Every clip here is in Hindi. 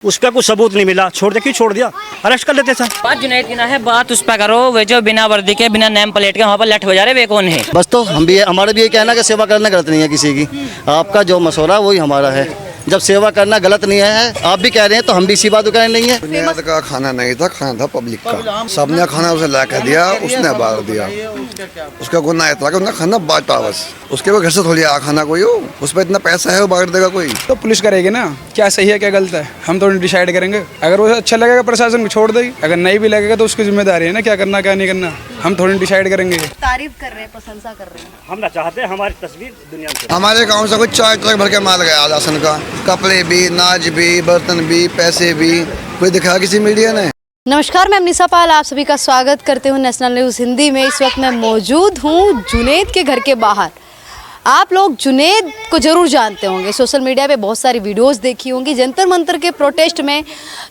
उसका कुछ सबूत नहीं मिला, छोड़ दे, क्यों छोड़ दिया, अरेस्ट कर लेते सर। बात जुनैद की ना है, बात उस पर करो वे जो बिना वर्दी के बिना नेम प्लेट के वहाँ पर लट हो जा रहे वे कौन है। बस तो हम भी हमारा भी ये कहना कि सेवा करना गलत नहीं है किसी की। आपका जो मशवरा वही हमारा है। जब सेवा करना गलत नहीं है, आप भी कह रहे हैं तो हम भी इसी बात को कह नहीं है। बुनियाद का खाना नहीं था, खाना था पब्लिक का। सबने खाना उसे ला कर दिया, उसने बांट दिया। उसका गुनाह था कि उनका खाना बांटा, बस उसके वो घर से थोड़ी आ खाना कोई हो, उस पर इतना पैसा है वो बांट देगा कोई। तो पुलिस करेगी ना, क्या सही है क्या गलत है, हम तो डिसाइड करेंगे। अगर वो अच्छा लगेगा प्रशासन को छोड़ देगी, अगर नहीं भी लगेगा तो उसकी जिम्मेदारी है ना, क्या करना क्या नहीं करना, हम थोड़ी डिसाइड करेंगे। तारीफ कर रहे हैं, प्रशंसा कर रहे हैं। हम ना चाहते हमारी तस्वीर दुनिया में। हमारे गाँव से कुछ 4 ट्रक भर के माल गया राशन का, कपड़े भी, नाज भी, बर्तन भी, पैसे भी, कोई दिखा किसी मीडिया ने। नमस्कार, मैं अमनीसा पाल आप सभी का स्वागत करते हूँ नेशनल न्यूज़ हिंदी में। इस वक्त मैं मौजूद हूँ जुनैद के घर के बाहर। आप लोग जुनैद को ज़रूर जानते होंगे, सोशल मीडिया पे बहुत सारी वीडियोस देखी होंगी। जंतर मंतर के प्रोटेस्ट में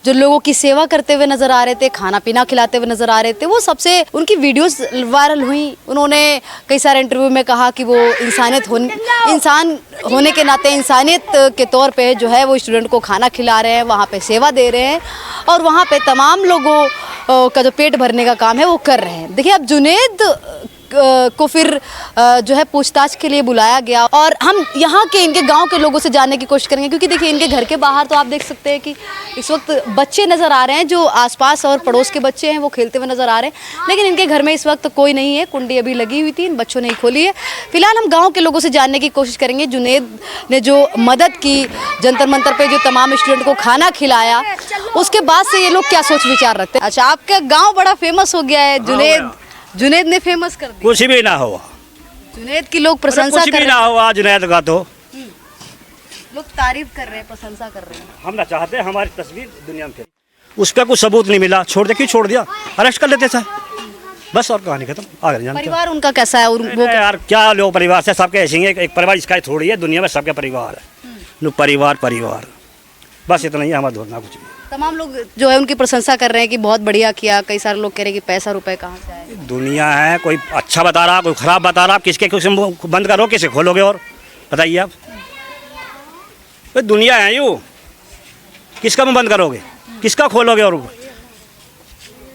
जो लोगों की सेवा करते हुए नज़र आ रहे थे, खाना पीना खिलाते हुए नज़र आ रहे थे, वो सबसे उनकी वीडियोस वायरल हुई। उन्होंने कई सारे इंटरव्यू में कहा कि वो इंसान होने के नाते इंसानियत के तौर पे जो है वो स्टूडेंट को खाना खिला रहे हैं, वहाँ पे सेवा दे रहे हैं और वहाँ पे तमाम लोगों का जो पेट भरने का काम है वो कर रहे हैं। देखिए, अब जुनैद को फिर जो है पूछताछ के लिए बुलाया गया और हम यहाँ के इनके गांव के लोगों से जानने की कोशिश करेंगे, क्योंकि देखिए इनके घर के बाहर तो आप देख सकते हैं कि इस वक्त बच्चे नज़र आ रहे हैं, जो आसपास और पड़ोस के बच्चे हैं वो खेलते हुए नज़र आ रहे हैं, लेकिन इनके घर में इस वक्त कोई नहीं है। कुंडी अभी लगी हुई थी, इन बच्चों ने ही खोली है। फिलहाल हम गाँव के लोगों से जानने की कोशिश करेंगे जुनैद ने जो मदद की, जंतर मंतर पर जो तमाम स्टूडेंट को खाना खिलाया, उसके बाद से ये लोग क्या सोच विचार रखते हैं। अच्छा, आपका गाँव बड़ा फेमस हो गया है, जुनैद ने फेमस कर दिया। कुछ भी ना हुआ, जुनैद की लोग प्रशंसा कुछ भी ना हुआ जुनैद का, तो लोग तारीफ कर रहे हैं, प्रशंसा कर रहे हैं। हम ना चाहते हमारी तस्वीर दुनिया में। उसका कुछ सबूत नहीं मिला, छोड़ दे, क्यों छोड़ दिया, अरेस्ट कर लेते सर, बस और कहानी खत्म। आगे जानते परिवार उनका कैसा है और वो यार क्या लोग परिवार से सबके ऐसे ही है, एक परिवार इसका थोड़ी है, दुनिया में सबके परिवार है। लोग परिवार बस इतना ही हमारा धोना, कुछ नहीं। तमाम लोग जो है उनकी प्रशंसा कर रहे हैं कि बहुत बढ़िया किया। कई सारे लोग कह रहे हैं कि पैसा रुपए कहाँ से आए। दुनिया है, कोई अच्छा बता रहा, कोई खराब बता रहा, किसके बंद करो, किसे खोलोगे, और बताइए आप। भाई दुनिया है यूँ, किसका मुँह बंद करोगे, किसका खोलोगे। और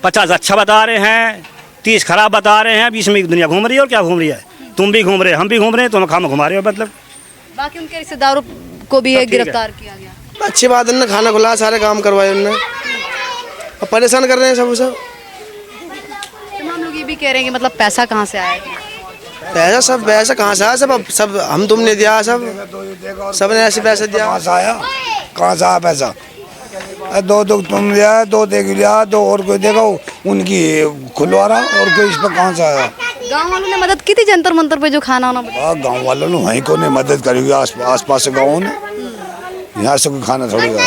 50 अच्छा बता रहे हैं, 30 खराब बता रहे हैं, बीच में दुनिया घूम रही है। और क्या घूम रही है, तुम भी घूम रहे, हम भी घूम रहे हैं, तुम खाम घुमा रहे हो। मतलब बाकी उनके रिश्तेदारों को भी गिरफ्तार किया गया। अच्छी बात है, खाना खुलाया, सारे काम करवाए उन्होंने, और परेशान कर रहे हैं सब। तमाम लोग ये भी कह रहे हैं कि मतलब पैसा कहाँ से आया, पैसा कहाँ से आया, सब हम तुमने दिया, सब ने ऐसे पैसे दिया। कहाँ से आया पैसा, 2 तुम दिया, 2 दे लिया, 2 और कोई देगा, उनकी खुलवा रहा, और कोई इस पर कहाँ से आया। गाँव वालों ने मदद की थी जंतर मंतर पे जो खाना वाना। गाँव वालों ने वहीं को मदद करी, आस पास से गाँव ने, यहाँ से कोई खाना थोड़ी गया।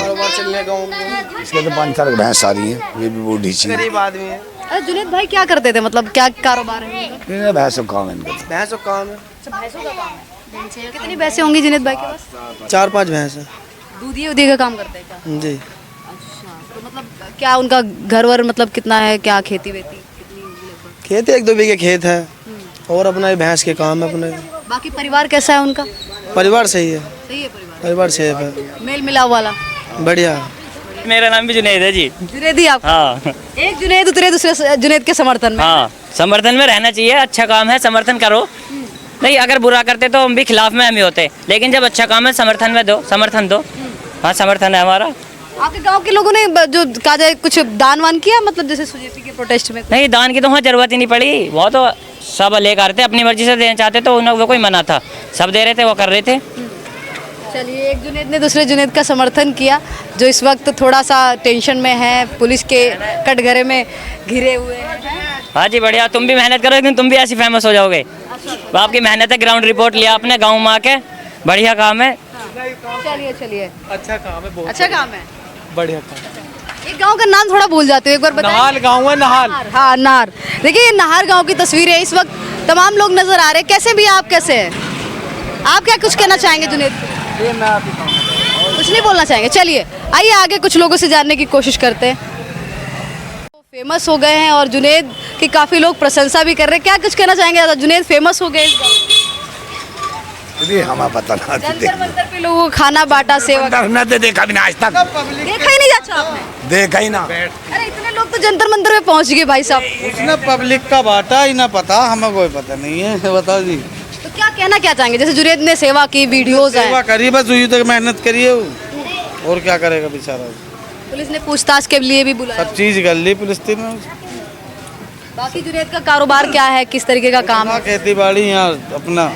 इसके तो 5-4 भैंस सारी हैं, ये भी बूढ़ी सी गरीब आदमी है। अरे जुनैद भाई क्या करते थे, मतलब क्या कारोबार है? भैंसों का काम है इनका। भैंसों का काम है। भैंसों का काम है। कितनी भैंसें होंगी जुनैद भाई के पास? 4-5 भैंस है। दूधी का काम करते हैं क्या? जी। अच्छा, तो मतलब क्या उनका घर वर मतलब कितना है, क्या खेती वेती कितनी? खेत 1-2 बीघे खेत है, और अपना भैंस के काम है अपने। बाकी परिवार कैसा है उनका? परिवार सही है, सही है परिवार सही है, मेल मिलाव वाला, बढ़िया। मेरा नाम भी जुनैद है जी। जुनैद ही आप? हाँ। एक जुनैद उतरे दूसरे जुनैद के समर्थन में। हाँ, समर्थन में रहना चाहिए, अच्छा काम है समर्थन करो। नहीं, अगर बुरा करते तो हम भी खिलाफ में हम ही होते, लेकिन जब अच्छा काम है समर्थन में दो, समर्थन दो। हाँ, समर्थन है हमारा। आपके गांव के लोगों ने जो कहा जाए कुछ दान वान किया, मतलब जैसे सुजेपी के प्रोटेस्ट में? नहीं, दान की तो वहाँ जरूरत ही नहीं पड़ी, वो तो सब लेकर थे, अपनी मर्जी से देना चाहते तो उन्हें वो कोई मना था, सब दे रहे थे, वो कर रहे थे। चलिए, एक जुनैद ने दूसरे जुनैद का समर्थन किया, जो इस वक्त थोड़ा सा टेंशन में है, पुलिस के कटघरे में घिरे हुए हैं। हाँ जी, बढ़िया, तुम भी मेहनत करो, लेकिन तुम भी ऐसी फेमस हो जाओगे। आपकी मेहनत है, ग्राउंड रिपोर्ट लिया आपने गाँव में आके, बढ़िया काम है। चलिए, अच्छा काम है, बहुत अच्छा काम है, बढ़िया काम। एक गांव का नाम थोड़ा भूल जाते हो, एक बार बताइए। नहार गाँव है, नहार। हाँ, नार। देखिए, ये नहार गांव की तस्वीर है। इस वक्त तमाम लोग नजर आ रहे हैं। कैसे भी आप कैसे हैं, आप क्या कुछ कहना चाहेंगे जुनैद? कुछ नहीं बोलना चाहेंगे। चलिए आइए आगे कुछ लोगों से जानने की कोशिश करते हैं। फेमस हो गए हैं और जुनैद की काफ़ी लोग प्रशंसा भी कर रहे हैं। क्या कुछ कहना चाहेंगे? जुनैद फेमस हो गए इस ये हमें पता ना जंतर मंतर पे लोगों को खाना बांटा, सेवा हमने तो देखा भी ना आज तक, देखा ही नहीं जाता आपने। देखा ही ना। अरे इतने लोग तो जंतर मंतर पे पहुंच गए भाई साहब, उसने पब्लिक का बांटा ही ना, पता हमें कोई पता नहीं है। बताओ जी, तो क्या कहना क्या चाहेंगे? जैसे जुनैद ने सेवा की, वीडियोस सेवा आए, करी बस, हुई तक मेहनत करिए वो, और क्या करेगा बेचारा। पुलिस ने पूछताछ के लिए भी बुलाया, सब चीज कर ली पुलिस ने। बाकी जुनैद का कारोबार क्या है, किस तरीके का काम है? खेती बाड़ी यहाँ अपना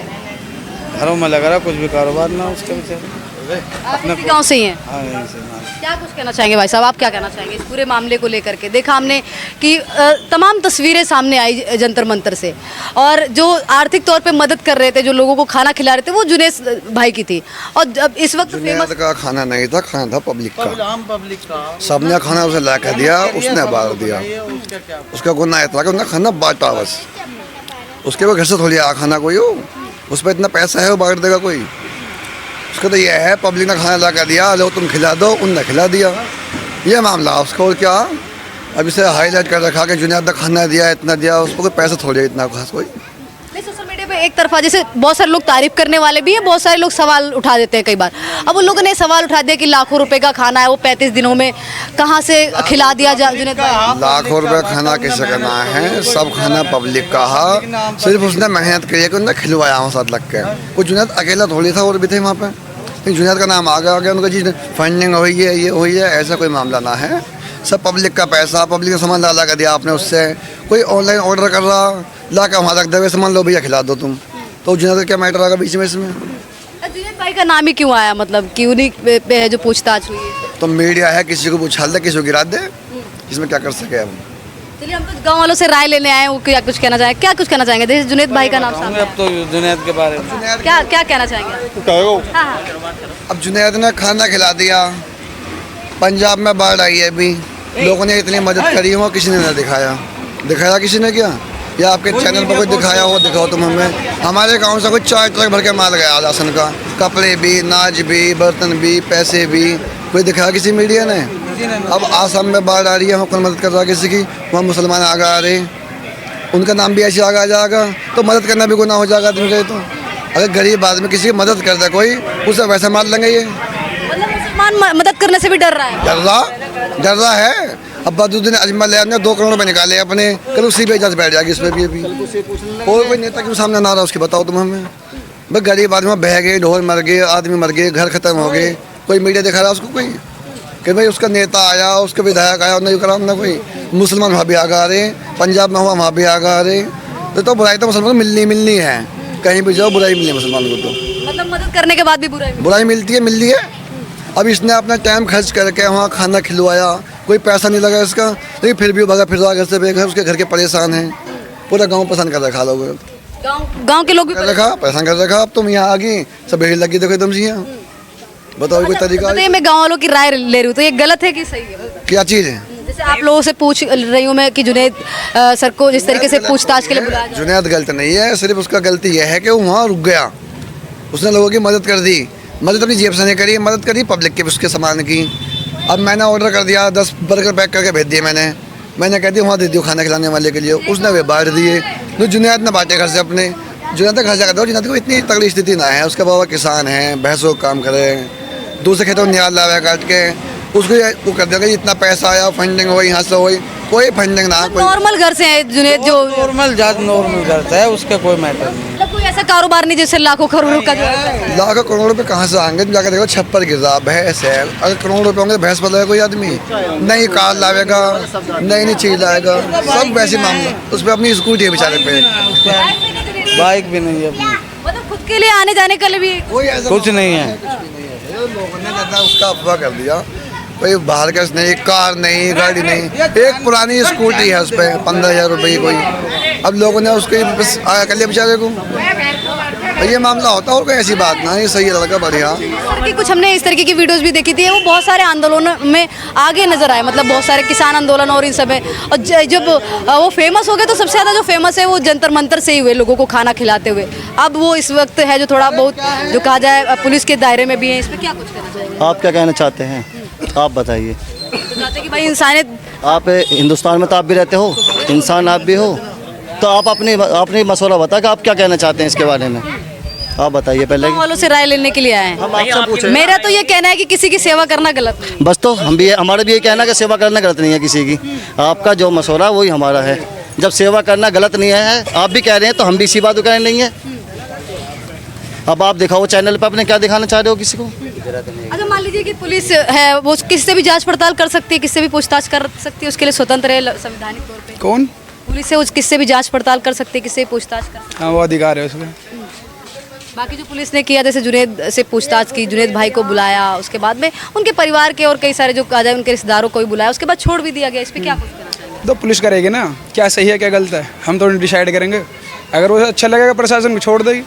घरों में लगा रहा, कुछ भी कारोबार ना उसके बेचारे। आप इसी गाँव से ही हैं? हाँ, यहीं से ना। क्या कुछ कहना चाहेंगे भाई साहब, आप क्या कहना चाहेंगे इस पूरे मामले को लेकर के? देखा हमने कि तमाम तस्वीरें सामने आई जंतर मंतर से, और जो आर्थिक तौर पे मदद कर रहे थे, जो लोगों को खाना खिला रहे थे, वो जुनैद भाई की थी। और अब इस वक्त जुनैद का खाना नहीं था, खाना था पब्लिक का। आम पब्लिक का सबने खाना उसे ला कर दिया, उसने बांट दिया। उसका गुनाह इतना कि उसने खाना बांटा बस, उसके वो घर से थोड़ी आ खाना कोई हो, उस पर इतना पैसा है वो बांट देगा कोई? उसका तो यह है पब्लिक ने खाना ला कर दिया, लो तुम खिला दो, उनने खिला दिया, ये मामला उसका। और क्या अब इसे हाईलाइट कर रखा कि जुनैद ने खाना दिया, इतना दिया, उसको कोई पैसा थोड़ी इतना खास कोई। नहीं, सोशल मीडिया पे एक तरफा जैसे बहुत सारे लोग तारीफ करने वाले भी है, बहुत सारे लोग सवाल उठा देते हैं कई बार। अब उन लोगों ने सवाल उठा दिया कि लाखों रुपए का खाना है, वो 35 दिनों में कहाँ से खिला दिया जुनैद भाई? लाखों रुपए खाना किसे करना है? सब खाना पब्लिक का है, सिर्फ उसने मेहनत करी है कि उन्हें खिलवाया वहाँ साथ लग के। कुछ जुनैद अकेला थोड़ी था, और भी थे वहाँ पे, लेकिन जुनैद का नाम आ गया उनका चीज़ फंडिंग हुई है, ये हुई है, ऐसा कोई मामला ना है। सब पब्लिक का पैसा, पब्लिक का सामान ला कर दिया आपने उससे। कोई ऑनलाइन ऑर्डर कर रहा, ला कर वहाँ रख दे, सामान लो भैया खिला दो तुम, तो जुनैद का क्या मैटर आएगा बीच में इसमें? जुनैद भाई का नाम ही क्यों आया, मतलब कि उन्हीं पे है जो पूछताछ हुई है? तो मीडिया है, किसी को उछाल दे, किसी को गिरा दे, इसमें क्या कर सके हम? चलिए, हम तो गाँव वालों से राय लेने आए, वो क्या कुछ कहना चाहेंगे? क्या कुछ कहना चाहेंगे? जैसे जुनैद भाई का नाम सामने, अब तो जुनैद के बारे में क्या क्या कहना चाहेंगे? हाँ, हाँ। अब जुनैद ने खाना खिला दिया, पंजाब में बाढ़ आई है अभी, लोगों ने इतनी मदद करी हो, किसी ने नहीं दिखाया। दिखाया किसी ने क्या? या आपके चैनल पर कोई दिखाया हो, दिखाओ तुम हमें। हमारे गांव से कोई 4 ट्रक भर के माल गया राशन का, कपड़े भी, नाज भी, बर्तन भी, पैसे भी, कोई दिखाया किसी मीडिया ने? अब आसाम में बाढ़ आ रही है, वहाँ कौन मदद कर रहा है किसी की? वहाँ मुसलमान आगे आ रहे, उनका नाम भी ऐसे आगे आ जाएगा, तो मदद करना भी गुनाह हो जाएगा आदमी का। तो अगर गरीब आदमी किसी की मदद कर दे कोई, उसे वैसे मार लेंगे ये। मतलब मुसलमान मदद करने से भी डर रहा है? डर रहा है। अब बदरुद्दीन अजमल ने 2 करोड़ रुपए निकाले अपने, कल उसी पे इजाजत बैठ जाएगी इसमें भी अभी। और कोई नेता क्यों सामने ना रहा उसकी, बताओ तुम हमें। भाई गरीब आदमी बह गए, ढोल मर गए, आदमी मर गए, घर खत्म हो गए, कोई मीडिया दिखा रहा उसको कोई कि भाई उसका नेता आया, उसका विधायक आया, नहीं करा ना कोई। मुसलमान वहाँ भी आगे आ रहे, पंजाब में हुआ वहाँ भी आगे आ रहे। तो बुराई तो मुसलमान को मिलनी है, कहीं भी जाओ बुराई मिलनी है मुसलमान को। तो मतलब मदद करने के बाद भी बुराई मिलती है। अब इसने अपना टाइम खर्च करके वहाँ खाना खिलवाया, कोई पैसा नहीं लगा इसका, लेकिन फिर भी भागा फिर घर से बेघर, उसके घर के परेशान हैं, पूरा गांव पसंद कर रखा लोगों गांव के लोग भी कर रखा, परेशान कर रखा। अब तुम यहाँ आ गई, सब भीड़ लगी, देखो एकदम से यहाँ। बताओ कोई तरीका? तो ये मैं गाँव वालों की राय ले रही हूँ, तो ये गलत है कि सही है? क्या चीज़ है? जैसे आप लोगों से पूछ रही हूँ मैं कि जुनैद सर को जिस तरीके से पूछताछ के लिए बुलाया जाए। जुनैद गलत नहीं है, सिर्फ उसका गलती यह है कि वो वहाँ रुक गया, उसने लोगों की मदद कर दी। मदद अपनी जेब से नहीं करी, मदद करी पब्लिक के उसके सामान की। अब मैंने ऑर्डर कर दिया, 10 बर्गर पैक करके भेज दिए मैंने कह दिया वहाँ दे दियो खाना खिलाने वाले के लिए, उसने वे बांट दिए। तो जुनैद ने बांटे घर से अपने, जुनैद का घर जाकर दो। जुनैद को इतनी तगड़ी स्थिति ना है, उसका बाबा किसान है, भैंसों का काम करे, दूसरे खेतों में निकाल लाया काट के, उसको वो कर देगा इतना पैसा आया, फंडिंग हुई, यहाँ से हुई, कोई फंडिंग ना। नॉर्मल घर से है जुनैद, जो नॉर्मल घर है, उसका कोई मैटर नहीं। मतलब कोई ऐसा कारोबार नहीं जैसे लाखों करोड़ों का जो है। लाखों करोड़ रुपए कहाँ से आएंगे? तुम जाकर देखो, छप्पर गिरा, भैंस है, अगर करोड़ रुपए होंगे भैंस पर कोई आदमी नई कार लाएगा, नई चीज लाएगा, सब वैसे मामला। उस पर अपनी स्कूटी है बेचारे पे, बाइक भी नहीं है अपनी, मतलब खुद के लिए आने जाने के लिए भी कोई ऐसा कुछ नहीं है। लोगों ने करना उसका अफवाह कर दिया, कोई बाहर का नहीं, कार नहीं, गाड़ी नहीं, एक पुरानी स्कूटी है उस पर 15,000 रुपये कोई। अब लोगों ने उसको बस आया कर लिया बेचारे को, ये मामला होता है। और कोई ऐसी बात ना, ये सही लगा, बढ़िया। कि कुछ हमने इस तरीके की वीडियोस भी देखी थी, वो बहुत सारे आंदोलनों में आगे नजर आए, मतलब बहुत सारे किसान आंदोलन और इन सब में। और जब वो फेमस हो गए तो सबसे ज़्यादा जो फेमस है वो जंतर मंतर से ही हुए, लोगों को खाना खिलाते हुए। अब वो इस वक्त है जो थोड़ा बहुत जो कहा जाए पुलिस के दायरे में भी है। इस पर क्या कुछ कहना चाहिए? आप क्या कहना चाहते हैं, आप बताइए। तो चाहते हैं कि भाई इंसानियत, आप हिंदुस्तान में तो आप भी रहते हो, इंसान आप भी हो, तो आप अपनी मशवरा बताओ कि आप क्या कहना चाहते हैं इसके बारे में। आप बताइए पहले। गाँव वालों से राय लेने के लिए आए हैं। हम आपसे पूछ रहे मेरा तो ये कहना है कि किसी की सेवा करना गलत नहीं है। बस तो हम भी हमारा भी ये कहना है कि सेवा करना गलत नहीं है किसी की। आपका जो मशवरा वही हमारा है। जब सेवा करना गलत नहीं है, आप भी कह रहे हैं तो हम भी इसी बात को कह नहीं है। अब आप दिखाओ चैनल पर अपने क्या दिखाना चाह रहे हो किसी को। अच्छा मान लीजिए कि पुलिस है, वो किसी से भी जांच पड़ताल कर सकती है, किसी से भी पूछताछ कर सकती है, उसके लिए स्वतंत्र है संवैधानिक तौर पे। कौन? पुलिस से किससे भी जांच पड़ताल कर सकती है, किससे भी पूछताछ कर सकती हाँ, वो अधिकार है उसमें। है। बाकी जो पुलिस ने किया, जैसे जुनैद से पूछताछ की, जुनैद भाई को बुलाया, उसके बाद में उनके परिवार के और कई सारे जो कहा जाए उनके रिश्तेदारों को भी बुलाया, उसके बाद छोड़ भी दिया गया। इस पर क्या कुछ कहना चाहेंगे? तो पुलिस करेगी ना, क्या सही है क्या गलत है, हम तो डिसाइड करेंगे। अगर वो अच्छा लगेगा प्रशासन को छोड़ देगी,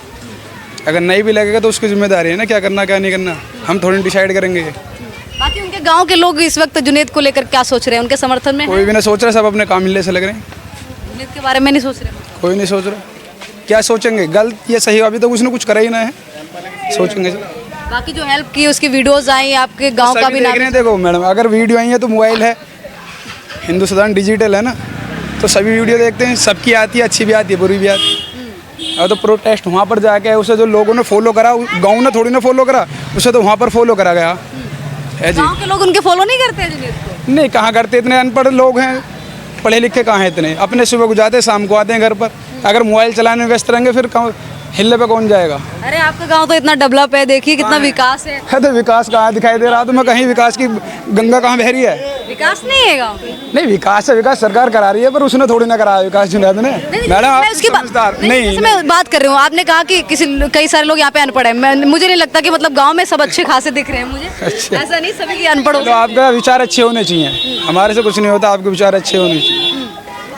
अगर नहीं भी लगेगा तो उसकी जिम्मेदारी है ना, क्या करना क्या नहीं करना, हम थोड़ी डिसाइड करेंगे। बाकी उनके गांव के लोग इस वक्त जुनैद को लेकर क्या सोच रहे हैं, उनके समर्थन में हैं? कोई भी ना सोच रहा, सब अपने काम मिलने से लग रहे हैं। जुनैद के बारे में नहीं सोच रहे? कोई नहीं सोच रहा, क्या सोचेंगे, गलत या सही, अभी तो उसने कुछ करा ही ना है, सोचेंगे। बाकी जो हेल्प की, उसकी वीडियोस आई, आपके गांव का भी देख रहे हैं। देखो मैडम, अगर वीडियो आई है तो मोबाइल है, हिंदुस्तान डिजिटल है ना, तो सभी वीडियो देखते हैं, सबकी आती है, अच्छी भी आती है, बुरी भी आती है। और तो प्रोटेस्ट वहाँ पर जाके उसे जो लोगों ने फॉलो करा, गांव ने थोड़ी ना फॉलो करा उसे, तो वहाँ पर फॉलो करा गया है जी। गांव के लोग उनके फॉलो नहीं करते हैं जुनैद को? नहीं, कहाँ करते, इतने अनपढ़ लोग हैं, पढ़े लिखे कहाँ हैं इतने। अपने सुबह को जाते हैं, शाम को आते हैं घर पर। अगर मोबाइल चलाने में व्यस्त रहेंगे फिर हिलने पे कौन जाएगा। अरे आपका गांव तो इतना डेवलप है, देखिए कितना विकास है। तो विकास कहाँ दिखाई दे रहा, तो मैं कहीं विकास की गंगा कहाँ बह रही है। विकास नहीं है गांव में? नहीं, विकास है, विकास सरकार करा रही है, पर उसने थोड़ी ना कराया विकास जुनैद ने। मैडम आप उसकी समझदार नहीं, जैसे मैं बात कर रही हूँ, आपने कहा कि कई सारे लोग यहाँ पे अनपढ़ हैं। मुझे नहीं लगता कि मतलब गांव में सब अच्छे खासे दिख रहे हैं मुझे। अच्छा। ऐसा नहीं, सभी की अनपढ़ तो आपका विचार अच्छे होने चाहिए, हमारे से कुछ नहीं होता, आपके विचार अच्छे होने चाहिए।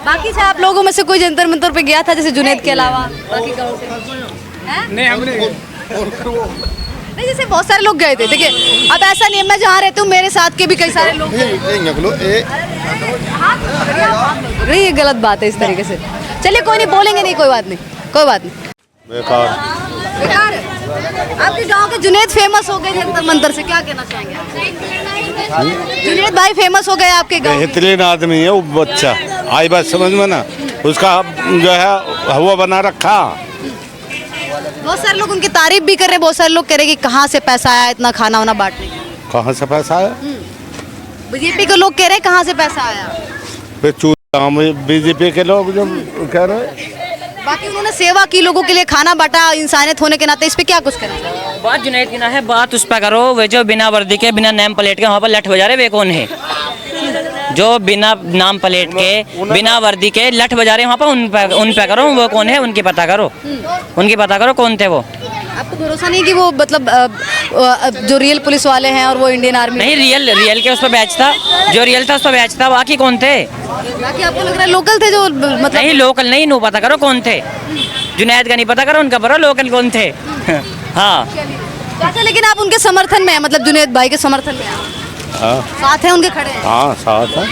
बाकी से आप लोगों में से कोई जंतर मंतर पे गया था, जैसे जुनैद के अलावा बाकी गाँव से? हैं? नहीं, हमने नहीं, जैसे बहुत सारे लोग गए थे। देखिए अब ऐसा नहीं है, मैं जहाँ रहती हूँ मेरे साथ के भी कई सारे लोग। अरे ये गलत बात है इस तरीके से। चलिए कोई नहीं, बोलेंगे नहीं, कोई बात नहीं, कोई बात नहीं। बेकार बेकार है। आपके गांव के जुनैद फेमस हो गए जंतर मंतर से, क्या कहना चाहेंगे आप? जुनैद भाई फेमस हो गए आपके गांव में। बेहतरीन आदमी है वो बच्चा, आई बात समझ में ना, उसका जो है हवा बना रखा। बहुत सारे लोग उनकी तारीफ भी कर रहे हैं, बहुत सारे लोग कह रहे हैं कि कहाँ से पैसा आया इतना खाना वाना बांटने का। कहाँ से पैसा आया? बीजेपी के लोग कह रहे हैं कहाँ से पैसा आया। बीजेपी के लोग जो कह रहे हैं। बाकी उन्होंने सेवा की, लोगों के लिए खाना बांटा, इंसानियत होने के नाते, इस पे क्या कुछ करना चाहिए? बात जुनैद की ना है, बात उस पर करो वे जो बिना वर्दी के, बिना नेम प्लेट के वहाँ पर लठ बजा रहे, वे कौन है? जो बिना नाम प्लेट के, बिना वर्दी के लठ बजा रहे वहाँ पर, उन पे करो, वो कौन है उनकी पता करो, उनकी पता करो कौन थे वो। आपको भरोसा नहीं कि वो मतलब जो रियल पुलिस वाले हैं और वो इंडियन आर्मी? नहीं, रियल के उस पर बैच था, जो रियल था उस पर बैच था, बाकी कौन थे? बाकी आपको लग रहा है लोकल थे जो मतलब? नहीं, लोकल नहीं, नो पता करो कौन थे। जुनैद का नहीं पता करो, उनका पता लोकल कौन थे। हाँ अच्छा, लेकिन आप उनके समर्थन में हैं, मतलब जुनैद भाई के समर्थन में हैं? हाँ साथ हैं, उनके खड़े हैं? हाँ साथ है।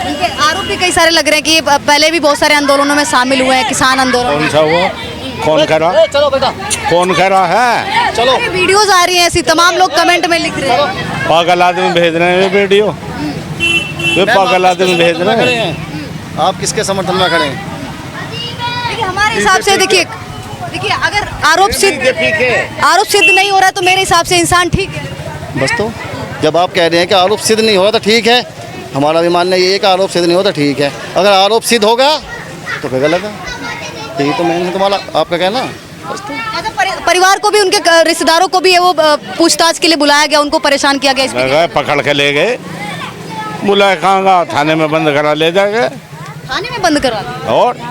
उनके आरोप भी कई सारे लग रहे हैं कि ये पहले भी बहुत सारे आंदोलनों में शामिल हुए हैं, किसान आंदोलन। कौन सा हुआ? कौन कह रहा? चलो बेटा, कौन कह रहा है? चलो। वीडियोस आ रही हैं ऐसी, तमाम लोग कमेंट में लिख रहे हैं। पागल आदमी भेज रहे हैं ये वीडियो, ये पागल आदमी भेज रहे हैं। आप किसके समर्थन में खड़े हैं? देखिए हमारे हिसाब से, देखिए अगर आरोप सिद्ध नहीं हो रहा है तो मेरे हिसाब से इंसान ठीक है। बस तो जब आप कह रहे हैं कि आरोप सिद्ध नहीं हो रहा तो ठीक है, हमारा भी मानना ये है कि आरोप सिद्ध नहीं होता ठीक है। अगर आरोप सिद्ध होगा तो फिर गलत है, यही तो मैंने तुम्हारा आपका कहना। बस तो अच्छा, परिवार को भी, उनके रिश्तेदारों को भी है वो पूछताछ के लिए बुलाया गया, उनको परेशान किया गया? गए पकड़ के ले गए, बुलाए कहाँ, थाने में बंद करा ले जाएंगे। थाने में बंद करवा? और